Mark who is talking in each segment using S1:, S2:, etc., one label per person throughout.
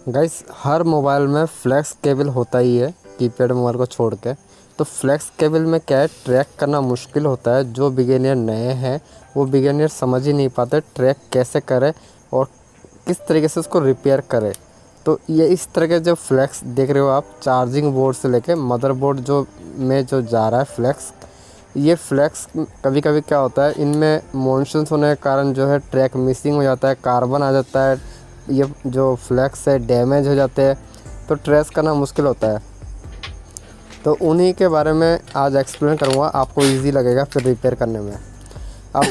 S1: Guys हर mobile में flex cable होता ही है, कीपैड मोबाइल को छोड़ के। तो फ्लैक्स केबल में क्या है, ट्रैक करना मुश्किल होता है। जो बिगिनर नए हैं वो बिगिनर समझ ही नहीं पाते ट्रैक कैसे करें और किस तरीके से उसको रिपेयर करें। तो ये इस तरह के जो फ्लैक्स देख रहे हो आप, चार्जिंग बोर्ड से लेके मदरबोर्ड जो जा रहा है फ्लैक्स, ये फ्लैक्स कभी कभी क्या होता है, इनमें मॉनसून्स होने के कारण जो है ट्रैक मिसिंग हो जाता है, कार्बन आ जाता है, ये जो फ्लैक्स है डैमेज हो जाते हैं, तो ट्रेस करना मुश्किल होता है। तो उन्हीं के बारे में आज एक्सप्लेन करूँगा, आपको इजी लगेगा फिर रिपेयर करने में। अब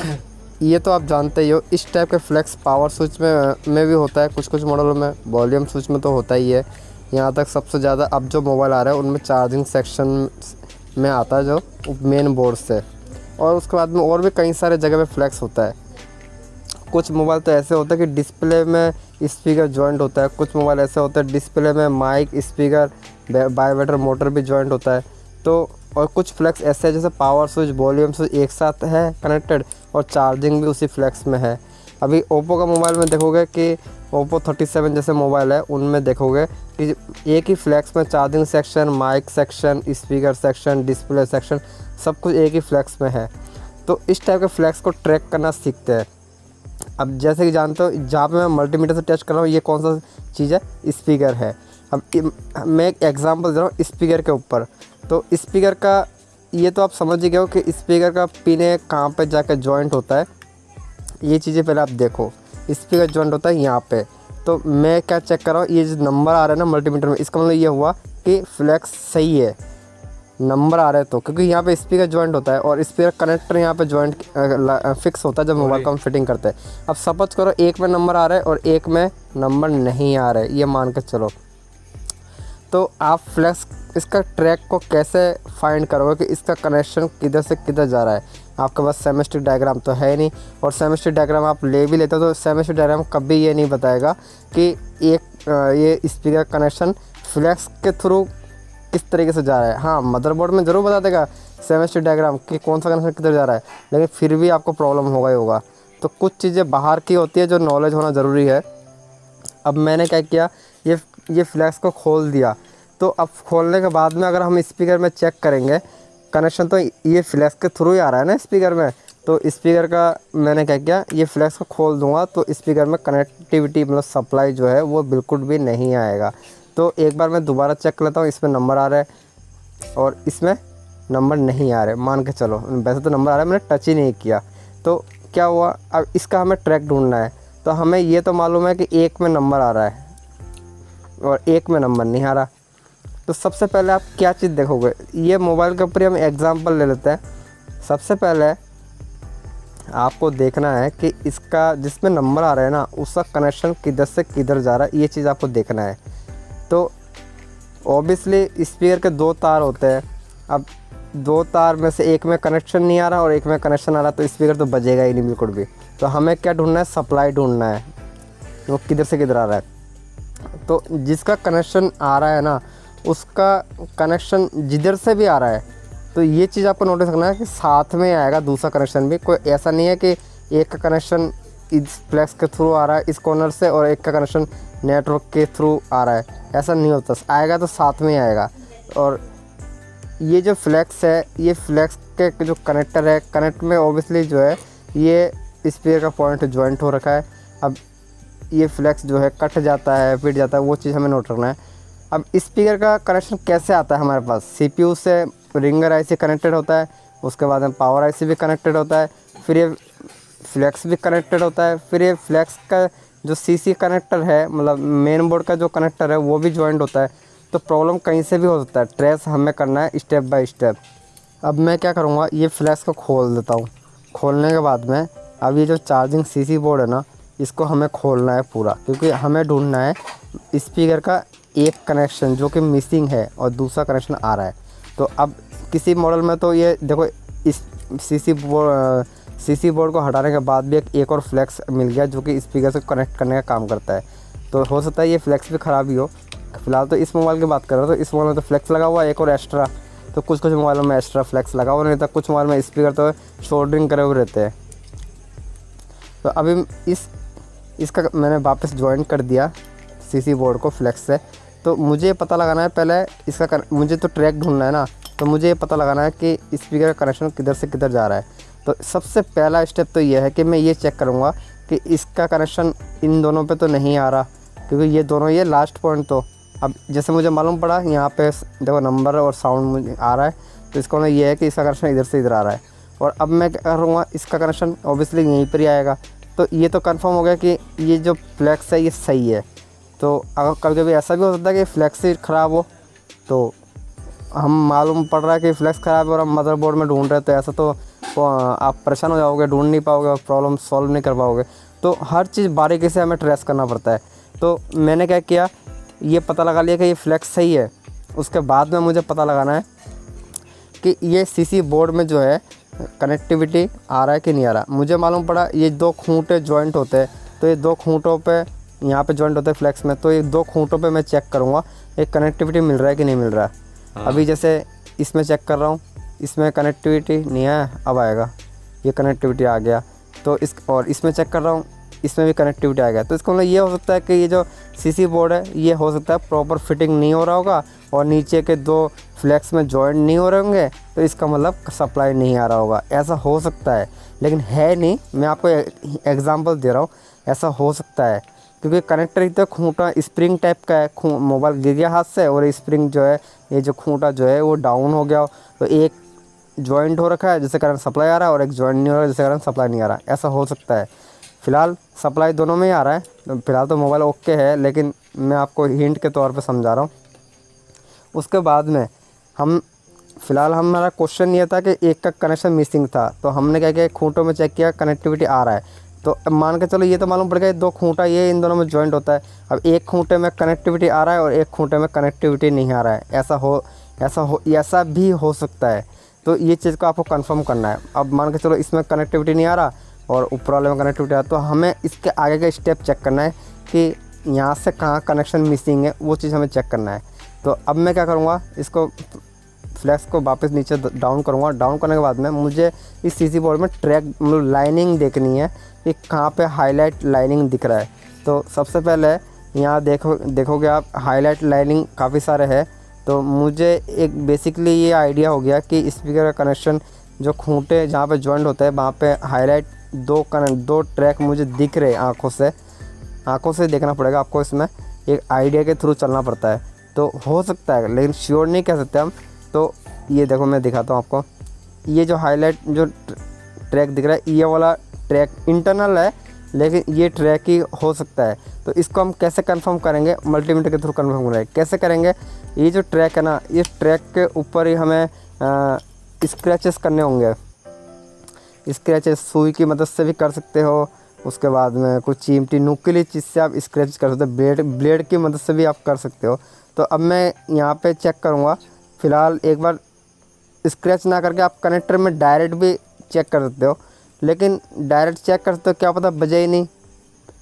S1: ये तो आप जानते ही हो, इस टाइप के फ्लैक्स पावर स्विच में भी होता है, कुछ कुछ मॉडलों में, वॉल्यूम स्विच में तो होता ही है। यहाँ तक सबसे ज़्यादा अब जो मोबाइल आ रहा है उनमें चार्जिंग सेक्शन में आता है, जो मेन बोर्ड से। और उसके बाद में और भी कई सारे जगह पे फ्लैक्स होता है। कुछ मोबाइल तो ऐसे होता है कि डिस्प्ले में स्पीकर जॉइंट होता है, कुछ मोबाइल ऐसे होता है डिस्प्ले में माइक स्पीकर बायोमीटर मोटर भी जॉइंट होता है। तो और कुछ फ्लैक्स ऐसे है जैसे पावर स्विच वॉल्यूम स्विच एक साथ है कनेक्टेड और चार्जिंग भी उसी फ्लैक्स में है। अभी ओप्पो का मोबाइल में देखोगे कि ओप्पो 37 जैसे मोबाइल है उनमें देखोगे कि एक ही फ्लैक्स में charging section, mic section, speaker section, display section सब कुछ एक ही फ्लैक्स में है। तो इस टाइप के फ्लैक्स को ट्रैक करना सीखते हैं। अब जैसे कि जानते हो, जहाँ पे मैं मल्टीमीटर से टेस्ट कर रहा हूँ, ये कौन सा चीज़ है, स्पीकर है। अब मैं एक एग्जांपल दे रहा हूँ स्पीकर के ऊपर। तो स्पीकर का ये तो आप समझ ही गए हो कि स्पीकर का पिन कहाँ पे जाकर जॉइंट होता है। ये चीज़ें पहले आप देखो, स्पीकर जॉइंट होता है यहाँ पे। तो मैं क्या चेक कर रहा हूँ, ये जो नंबर आ रहा है ना मल्टीमीटर में, इसका मतलब ये हुआ कि फ्लैक्स सही है, नंबर आ रहे हैं। तो क्योंकि यहाँ पे स्पीकर जॉइंट होता है और स्पीकर कनेक्टर यहाँ पे जॉइंट फिक्स होता है जब मोबाइल को हम फिटिंग करते हैं। अब सपोज करो एक में नंबर आ रहा है और एक में नंबर नहीं आ रहा है, ये मान के चलो। तो आप फ्लैक्स इसका ट्रैक को कैसे फाइंड करोगे कि इसका कनेक्शन किधर से किधर जा रहा है। आपके पास सेमेस्टिक डायग्राम तो है नहीं, और सेमेस्टिक डायग्राम आप ले भी लेते हो तो सेमेस्टिक डायग्राम कभी ये नहीं बताएगा कि ये स्पीकर कनेक्शन फ्लैक्स के थ्रू किस तरीके से जा रहा है। हाँ, मदरबोर्ड में ज़रूर बता देगा सेमेस्टिक डायग्राम कि कौन सा कनेक्शन किधर जा रहा है, लेकिन फिर भी आपको प्रॉब्लम होगा ही होगा। तो कुछ चीज़ें बाहर की होती है जो नॉलेज होना ज़रूरी है। अब मैंने क्या किया, ये फ्लैक्स को खोल दिया। तो अब खोलने के बाद में अगर हम स्पीकर में चेक करेंगे कनेक्शन, तो ये फ्लैक्स के थ्रू ही आ रहा है ना स्पीकर में। तो स्पीकर का मैंने क्या किया, ये फ्लैक्स को खोल दूंगा तो स्पीकर में कनेक्टिविटी मतलब सप्लाई जो है वो बिल्कुल भी नहीं आएगा। तो एक बार मैं दोबारा चेक कर लेता हूँ, इसमें नंबर आ रहा है और इसमें नंबर नहीं आ रहे, मान के चलो। वैसे तो नंबर आ रहा है, मैंने टच ही नहीं किया। तो क्या हुआ, अब इसका हमें ट्रैक ढूंढना है। तो हमें ये तो मालूम है कि एक में नंबर आ रहा है और एक में नंबर नहीं आ रहा। तो सबसे पहले आप क्या चीज़ देखोगे, ये मोबाइल के ऊपर ही हम एग्जांपल ले लेते हैं। सबसे पहले आपको देखना है कि इसका जिसमें नंबर आ रहा है ना, उसका कनेक्शन किधर से किधर जा रहा है, ये चीज़ आपको देखना है। तो ऑब्वियसली स्पीकर के दो तार होते हैं। अब दो तार में से एक में कनेक्शन नहीं आ रहा और एक में कनेक्शन आ रहा, तो स्पीकर तो बजेगा ही नहीं बिल्कुल भी। तो हमें क्या ढूंढना है, सप्लाई ढूंढना है, वो किधर से किधर आ रहा है। तो जिसका कनेक्शन आ रहा है ना, उसका कनेक्शन जिधर से भी आ रहा है, तो ये चीज़ आपको नोटिस करना है कि साथ में आएगा दूसरा कनेक्शन भी। कोई ऐसा नहीं है कि एक का कनेक्शन इस फ्लैक्स के थ्रू आ रहा है इस कॉर्नर से और एक का कनेक्शन नेटवर्क के थ्रू आ रहा है, ऐसा नहीं होता। आएगा तो साथ में आएगा। और ये जो फ्लैक्स है, ये फ्लैक्स के जो कनेक्टर है, कनेक्ट में ओबियसली जो है ये स्पीकर का पॉइंट जॉइंट हो रखा है। अब ये फ्लैक्स जो है कट जाता है, पिट जाता है, वो चीज़ हमें नोट रखना है। अब स्पीकर का कनेक्शन कैसे आता है हमारे पास, सीपीयू से रिंगर आईसी कनेक्टेड होता है, उसके बाद में पावर आईसी भी कनेक्टेड होता है, फिर ये फ्लैक्स भी कनेक्टेड होता है, फिर ये फ्लैक्स का जो सीसी कनेक्टर है मतलब मेन बोर्ड का जो कनेक्टर है वो भी जॉइंट होता है। तो प्रॉब्लम कहीं से भी हो सकता है, ट्रेस हमें करना है स्टेप बाय स्टेप। अब मैं क्या करूँगा, ये फ्लैक्स को खोल देता हूँ। खोलने के बाद में अब ये जो चार्जिंग सीसी बोर्ड है ना, इसको हमें खोलना है पूरा, क्योंकि हमें ढूंढना है स्पीकर का एक कनेक्शन जो कि मिसिंग है और दूसरा कनेक्शन आ रहा है। तो अब किसी मॉडल में तो ये देखो, इस सीसी बोर्ड को हटाने के बाद भी एक और फ्लैक्स मिल गया जो कि स्पीकर से कनेक्ट करने का काम करता है। तो हो सकता है ये फ्लैक्स भी ख़राब ही हो। फिलहाल तो इस मोबाइल की बात कर रहा हूँ, तो इस मोबाइल में तो फ्लैक्स लगा हुआ है एक और एक्स्ट्रा। तो कुछ कुछ मोबाइलों में एक्स्ट्रा फ्लैक्स लगा हुआ नहीं था, कुछ मोबाइल में स्पीकर तो शोल्डरिंग करे हुए रहते हैं। तो अभी इसका मैंने वापस ज्वाइन कर दिया सीसी बोर्ड को फ्लेक्स से। तो मुझे पता लगाना है पहले इसका मुझे तो ट्रैक ढूंढना है ना, तो मुझे ये पता लगाना है कि स्पीकर का कनेक्शन किधर से किधर जा रहा है। तो सबसे पहला स्टेप तो ये है कि मैं ये चेक करूँगा कि इसका कनेक्शन इन दोनों पे तो नहीं आ रहा, क्योंकि ये दोनों ये लास्ट पॉइंट। तो अब जैसे मुझे मालूम पड़ा यहाँ पे देखो नंबर और साउंड मुझे आ रहा है, तो इसका मतलब ये है कि इसका कनेक्शन इधर से इधर आ रहा है। और अब मैं क्या करूँगा, इसका कनेक्शन ऑब्वियसली यहीं पर ही आएगा। तो ये तो कंफर्म हो गया कि ये जो फ्लैक्स है ये सही है। तो अगर कभी कभी ऐसा भी हो सकता है कि फ्लैक्स ही ख़राब हो, तो हम मालूम पड़ रहा है कि फ्लैक्स ख़राब है और हम मदरबोर्ड में ढूंढ रहे हैं, तो ऐसा तो आप परेशान हो जाओगे, ढूंढ नहीं पाओगे और प्रॉब्लम सॉल्व नहीं कर पाओगे। तो हर चीज़ बारीकी से हमें ट्रेस करना पड़ता है। तो मैंने क्या किया, ये पता लगा लिया कि ये फ्लैक्स सही है। उसके बाद में मुझे पता लगाना है कि ये सीसी बोर्ड में जो है कनेक्टिविटी आ रहा है कि नहीं आ रहा। मुझे मालूम पड़ा ये 2 खूंटे जॉइंट होते हैं, तो ये 2 खूंटों पे यहाँ पे जॉइंट होते हैं फ्लैक्स में। तो ये 2 खूंटों पे मैं चेक करूँगा एक कनेक्टिविटी मिल रहा है कि नहीं मिल रहा है। अभी जैसे इसमें चेक कर रहा हूँ, इसमें कनेक्टिविटी नहीं है, अब आएगा, ये कनेक्टिविटी आ गया। तो और इसमें चेक कर रहा हूँ, इसमें भी कनेक्टिविटी आ गया। तो इसका मतलब ये हो सकता है कि ये जो सीसी बोर्ड है ये हो सकता है प्रॉपर फिटिंग नहीं हो रहा होगा और नीचे के 2 फ्लैक्स में जॉइंट नहीं हो रहे होंगे, तो इसका मतलब सप्लाई नहीं आ रहा होगा। ऐसा हो सकता है, लेकिन है नहीं। मैं आपको एग्जांपल दे रहा हूँ, ऐसा हो सकता है क्योंकि कनेक्टर इतना खूंटा स्प्रिंग टाइप का है। मोबाइल गिर गया हाथ से और स्प्रिंग जो है, ये जो खूंटा जो है वो डाउन हो गया, तो एक जॉइंट हो रखा है जिससे कारण सप्लाई आ रहा है और एक जॉइंट नहीं हो रहा है जिससे कारण सप्लाई नहीं आ रहा। ऐसा हो सकता है। फ़िलहाल सप्लाई दोनों में ही आ रहा है, तो फ़िलहाल तो मोबाइल ओके है, लेकिन मैं आपको हिंट के तौर पे समझा रहा हूँ। उसके बाद में फ़िलहाल हमारा क्वेश्चन ये था कि एक का कनेक्शन मिसिंग था, तो हमने क्या किया, खूंटों में चेक किया, कनेक्टिविटी आ रहा है। तो अब मान के चलो ये तो मालूम पड़ गया 2 खूंटा ये इन दोनों में जॉइंट होता है। अब एक खूंटे में कनेक्टिविटी आ रहा है और एक खूंटे में कनेक्टिविटी नहीं आ रहा है। ऐसा भी हो सकता है। तो ये चीज़ को आपको कंफर्म करना है। अब मान के चलो इसमें कनेक्टिविटी नहीं आ रहा और ऊपर वाले में कनेक्टिविटी आ रहा, तो हमें इसके आगे का स्टेप चेक करना है कि यहाँ से कहाँ कनेक्शन मिसिंग है, वो चीज़ हमें चेक करना है। तो अब मैं क्या करूँगा, इसको फ्लैक्स को वापस नीचे डाउन करूँगा। डाउन करने के बाद में मुझे इस सीसी बोर्ड में ट्रैक मतलब लाइनिंग देखनी है कि कहाँ पे हाईलाइट लाइनिंग दिख रहा है। तो सबसे पहले यहाँ देखोगे आप हाईलाइट लाइनिंग काफ़ी सारे है। तो मुझे एक बेसिकली ये आइडिया हो गया कि स्पीकर का कनेक्शन जो खूंटे जहाँ पे जॉइंट होता है वहाँ पे हाईलाइट 2 ट्रैक मुझे दिख रहे आँखों से देखना पड़ेगा आपको। इसमें एक आइडिया के थ्रू चलना पड़ता है। तो हो सकता है, लेकिन श्योर नहीं कह सकते हम। तो ये देखो मैं दिखाता हूँ आपको, ये जो हाईलाइट जो ट्रैक दिख रहा है ये वाला ट्रैक इंटरनल है, लेकिन ये ट्रैक ही हो सकता है। तो इसको हम कैसे कंफर्म करेंगे, मल्टीमीटर के थ्रू कंफर्म करेंगे। कैसे करेंगे, ये जो ट्रैक है ना, इस ट्रैक के ऊपर ही हमें स्क्रैचेस करने होंगे। स्क्रैचेस सुई की मदद से भी कर सकते हो, उसके बाद में कुछ चिमटी नुकीली चीज़ से आप स्क्रैच कर सकते हो, ब्लेड की मदद से भी आप कर सकते हो। तो अब मैं यहाँ पे चेक करूँगा। फ़िलहाल एक बार स्क्रैच ना करके आप कनेक्टर में डायरेक्ट भी चेक कर सकते हो, लेकिन डायरेक्ट चेक करते हो क्या पता बजे ही नहीं।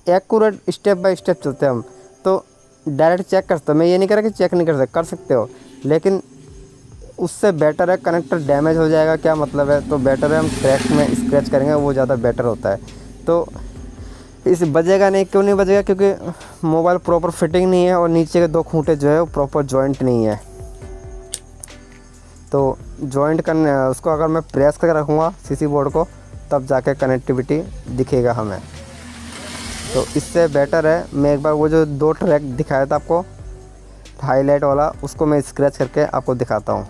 S1: एक्यूरेट स्टेप बाय स्टेप चलते हैं हम, तो डायरेक्ट चेक कर सकते हो। मैं ये नहीं कह रहा कि चेक नहीं कर सकते हो, लेकिन उससे बेटर है कनेक्टर डैमेज हो जाएगा, क्या मतलब है। तो बेटर है हम ट्रैक में स्क्रैच करेंगे, वो ज़्यादा बेटर होता है। तो इस बजेगा नहीं, क्यों नहीं बजेगा, क्योंकि मोबाइल प्रॉपर फिटिंग नहीं है और नीचे के 2 खूंटे जो है वो प्रॉपर जॉइंट नहीं है। तो जॉइंट करने उसको अगर मैं प्रेस करके रखूँगा सीसी बोर्ड को, तब जाके कनेक्टिविटी दिखेगा हमें। तो इससे बेटर है मैं एक बार वो जो 2 ट्रैक दिखाया था आपको हाईलाइट वाला, उसको मैं स्क्रैच करके आपको दिखाता हूँ।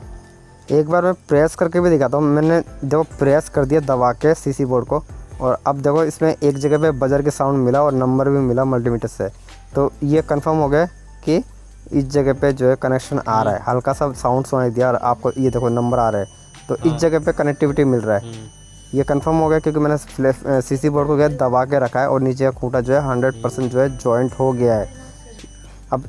S1: एक बार मैं प्रेस करके भी दिखाता हूँ। मैंने देखो प्रेस कर दिया दबा के सीसी बोर्ड को, और अब देखो इसमें एक जगह पे बजर के साउंड मिला और नंबर भी मिला मल्टीमीटर से। तो ये कंफर्म हो गया कि इस जगह पे जो है कनेक्शन आ रहा है। हल्का सा साउंड सुनाई दिया और आपको ये देखो नंबर आ रहा है, तो इस जगह पे कनेक्टिविटी मिल रहा है। ये कंफर्म हो गया क्योंकि मैंने सीसी बोर्ड को दबा के रखा है और नीचे का खूंटा जो है 100% जो है जॉइंट हो गया है। अब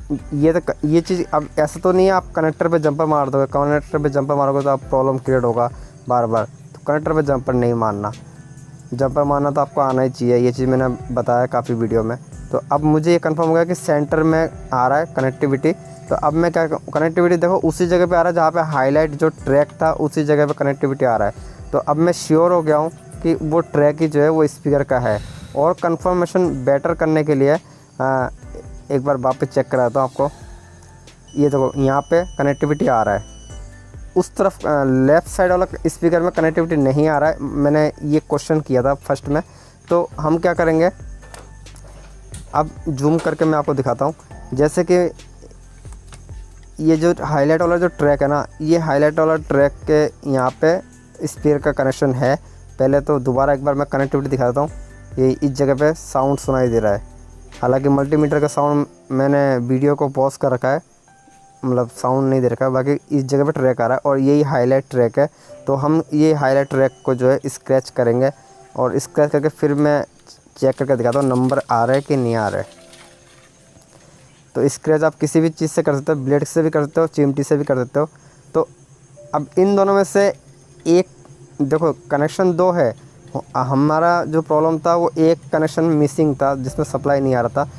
S1: ये चीज़ अब ऐसा तो नहीं है आप कनेक्टर पे जंपर मार दोगे। कनेक्टर पे जंपर मारोगे तो आप प्रॉब्लम क्रिएट होगा बार बार। तो कनेक्टर पे जंपर नहीं मारना, जंपर मारना तो आपको आना ही चाहिए। ये चीज़ मैंने बताया काफ़ी वीडियो में। तो अब मुझे ये कंफर्म हो गया कि सेंटर में आ रहा है कनेक्टिविटी। तो अब मैं क्या कनेक्टिविटी देखो उसी जगह पे आ रहा है जहाँ पे हाईलाइट जो ट्रैक था उसी जगह पे कनेक्टिविटी आ रहा है। तो अब मैं श्योर हो गया हूँ कि वो ट्रैक ही जो है वो स्पीकर का है। और कंफर्मेशन बेटर करने के लिए एक बार वापस चेक कराता हूँ आपको। ये देखो यहाँ पे कनेक्टिविटी आ रहा है, उस तरफ लेफ़्ट साइड वाला स्पीकर में कनेक्टिविटी नहीं आ रहा है। मैंने ये क्वेश्चन किया था फर्स्ट में। तो हम क्या करेंगे, अब जूम करके मैं आपको दिखाता हूँ। जैसे कि ये जो हाईलाइट वाला जो ट्रैक है ना, ये हाईलाइट वाला ट्रैक के यहाँ पे स्पीकर का कनेक्शन है। पहले तो दोबारा एक बार मैं कनेक्टिविटी दिखा देता हूँ। ये इस जगह पे साउंड सुनाई दे रहा है, हालांकि मल्टीमीटर का साउंड मैंने वीडियो को पॉज कर रखा है, मतलब साउंड नहीं दे रखा है। बाकी इस जगह पे ट्रैक आ रहा है और यही हाईलाइट ट्रैक है। तो हम ये हाईलाइट ट्रैक को जो है स्क्रैच करेंगे और स्क्रैच करके फिर मैं चेक करके दिखाता हूँ नंबर आ रहा है कि नहीं आ रहा है। तो स्क्रैच आप किसी भी चीज़ से कर सकते हो, ब्लेड से भी कर सकते हो, चिमटी से भी कर सकते हो। तो अब इन दोनों में से एक, देखो कनेक्शन दो है, हमारा जो प्रॉब्लम था वो एक कनेक्शन मिसिंग था जिसमें सप्लाई नहीं आ रहा था।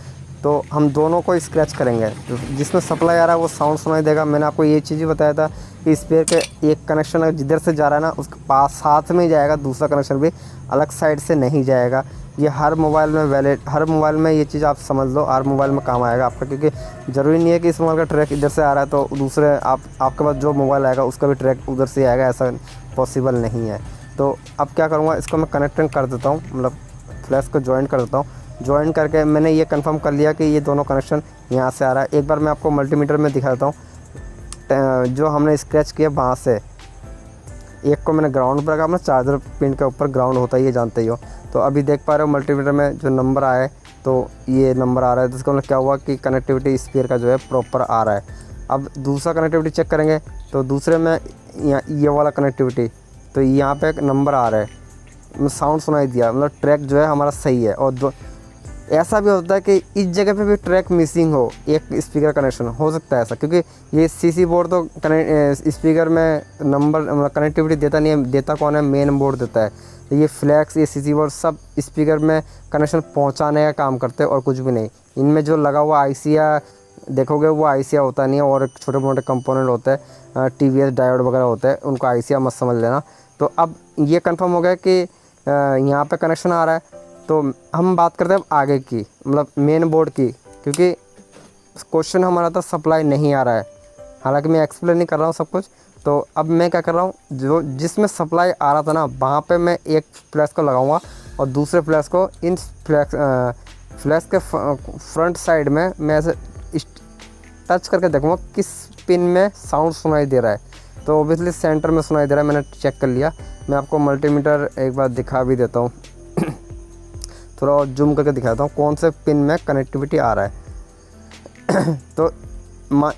S1: तो हम दोनों को स्क्रैच करेंगे, तो जिसमें सप्लाई आ रहा है वो साउंड सुनाई देगा। मैंने आपको ये चीज़ भी बताया था कि स्पीकर के एक कनेक्शन अगर जिधर से जा रहा है ना उसके पास साथ में ही जाएगा, दूसरा कनेक्शन भी अलग साइड से नहीं जाएगा। ये हर मोबाइल में वैलिड, हर मोबाइल में ये चीज़ आप समझ लो, हर मोबाइल में काम आएगा आपका। क्योंकि ज़रूरी नहीं है कि इस मोबाइल का ट्रैक इधर से आ रहा है तो दूसरे आपके पास जो मोबाइल आएगा उसका भी ट्रैक उधर से आएगा, ऐसा पॉसिबल नहीं है। तो अब क्या करूँगा, इसको मैं कनेक्टिंग कर देता हूँ, मतलब फ्लैश को जॉइन कर देता हूँ। जॉइन करके मैंने ये कंफर्म कर लिया कि ये दोनों कनेक्शन यहाँ से आ रहा है। एक बार मैं आपको मल्टीमीटर में दिखा देता हूँ। जो हमने स्क्रैच किया वहाँ से एक को मैंने ग्राउंड पर रखा, अपना चार्जर पिन के ऊपर ग्राउंड होता है, ये जानते ही हो। तो अभी देख पा रहे हो मल्टीमीटर में जो नंबर आया है, तो ये नंबर आ रहा है। तो इसका मतलब क्या हुआ कि कनेक्टिविटी स्पीकर का जो है प्रॉपर आ रहा है। अब दूसरा कनेक्टिविटी चेक करेंगे, तो दूसरे में ये वाला कनेक्टिविटी, तो यहाँ पे एक नंबर आ रहा है, साउंड सुनाई दिया, मतलब ट्रैक जो है हमारा सही है। और ऐसा भी होता है कि इस जगह पे भी ट्रैक मिसिंग हो, एक स्पीकर कनेक्शन हो सकता है ऐसा, क्योंकि ये सीसी बोर्ड तो स्पीकर में नंबर मतलब कनेक्टिविटी देता नहीं है। देता कौन है, मेन बोर्ड देता है। तो ये फ्लैक्स, ये सीसी बोर्ड सब स्पीकर में कनेक्शन पहुंचाने का काम करते हैं और कुछ भी नहीं। इनमें जो लगा हुआ आईसीया देखोगे वो आईसीया होता नहीं है, और छोटे मोटे कंपोनेंट होते हैं, टीवीएस डायोड वगैरह होते हैं, उनको आईसीया मत समझ लेना। तो अब ये कंफर्म हो गया कि यहाँ पे कनेक्शन आ रहा है। तो हम बात करते हैं अब आगे की, मतलब मेन बोर्ड की, क्योंकि क्वेश्चन हमारा था सप्लाई नहीं आ रहा है। हालांकि मैं एक्सप्लेन नहीं कर रहा हूँ सब कुछ। तो अब मैं क्या कर रहा हूँ, जो जिसमें सप्लाई आ रहा था ना वहाँ पे मैं एक फ्लैश को लगाऊंगा और दूसरे फ्लैश को इन फ्लैश के फ्रंट साइड में मैं ऐसे टच करके देखूँगा किस पिन में साउंड सुनाई दे रहा है। तो ओबियसली सेंटर में सुनाई दे रहा है, मैंने चेक कर लिया। मैं आपको मल्टीमीटर एक बार दिखा भी देता हूँ, थोड़ा और जूम करके दिखाता हूँ कौन से पिन में कनेक्टिविटी आ रहा है। तो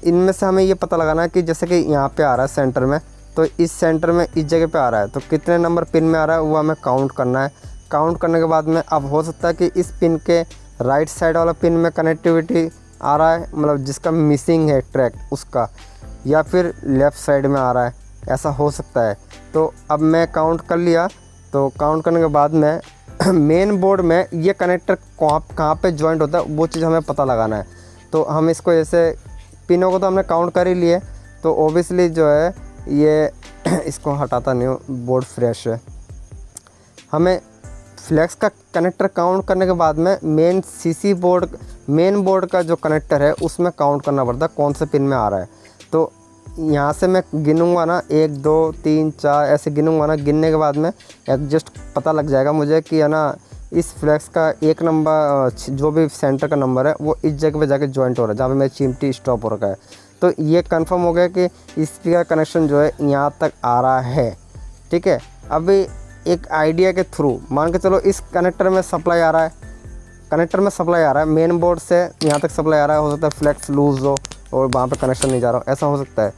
S1: इनमें से हमें ये पता लगाना है कि जैसे कि यहाँ पे आ रहा है सेंटर में, तो इस सेंटर में इस जगह पे आ रहा है, तो कितने नंबर पिन में आ रहा है वो हमें काउंट करना है। काउंट करने के बाद में अब हो सकता है कि इस पिन के राइट साइड वाला पिन में कनेक्टिविटी आ रहा है, मतलब जिसका मिसिंग है ट्रैक उसका, या फिर लेफ़्ट साइड में आ रहा है, ऐसा हो सकता है। तो अब मैं काउंट कर लिया। तो काउंट करने के बाद में मेन बोर्ड में ये कनेक्टर कहाँ पे जॉइंट होता है वो चीज़ हमें पता लगाना है। तो हम इसको ऐसे पिनों को तो हमने काउंट कर ही लिए, तो ओबियसली जो है ये इसको हटाता नहीं हूँ, बोर्ड फ्रेश है। हमें फ्लैक्स का कनेक्टर काउंट करने के बाद में मेन बोर्ड का जो कनेक्टर है उसमें काउंट करना पड़ता है कौन से पिन में आ रहा है। तो यहाँ से मैं गिनूंगा ना, 1 2 3 4 ऐसे गिनूंगा ना। गिनने के बाद में एडजस्ट पता लग जाएगा मुझे कि है ना इस फ्लैक्स का एक नंबर जो भी सेंटर का नंबर है वो इस जगह पे जाके जॉइंट हो रहा है जहाँ पे मेरी चिमटी स्टॉप हो रखा है। तो ये कंफर्म हो गया कि स्पीकर कनेक्शन जो है यहाँ तक आ रहा है। ठीक है, अभी एक आइडिया के थ्रू मान के चलो इस कनेक्टर में सप्लाई आ रहा है, मेन बोर्ड से यहाँ तक सप्लाई आ रहा है। हो सकता है फ्लैक्स लूज़ हो और वहाँ पे कनेक्शन नहीं जा रहा हो, ऐसा हो सकता है।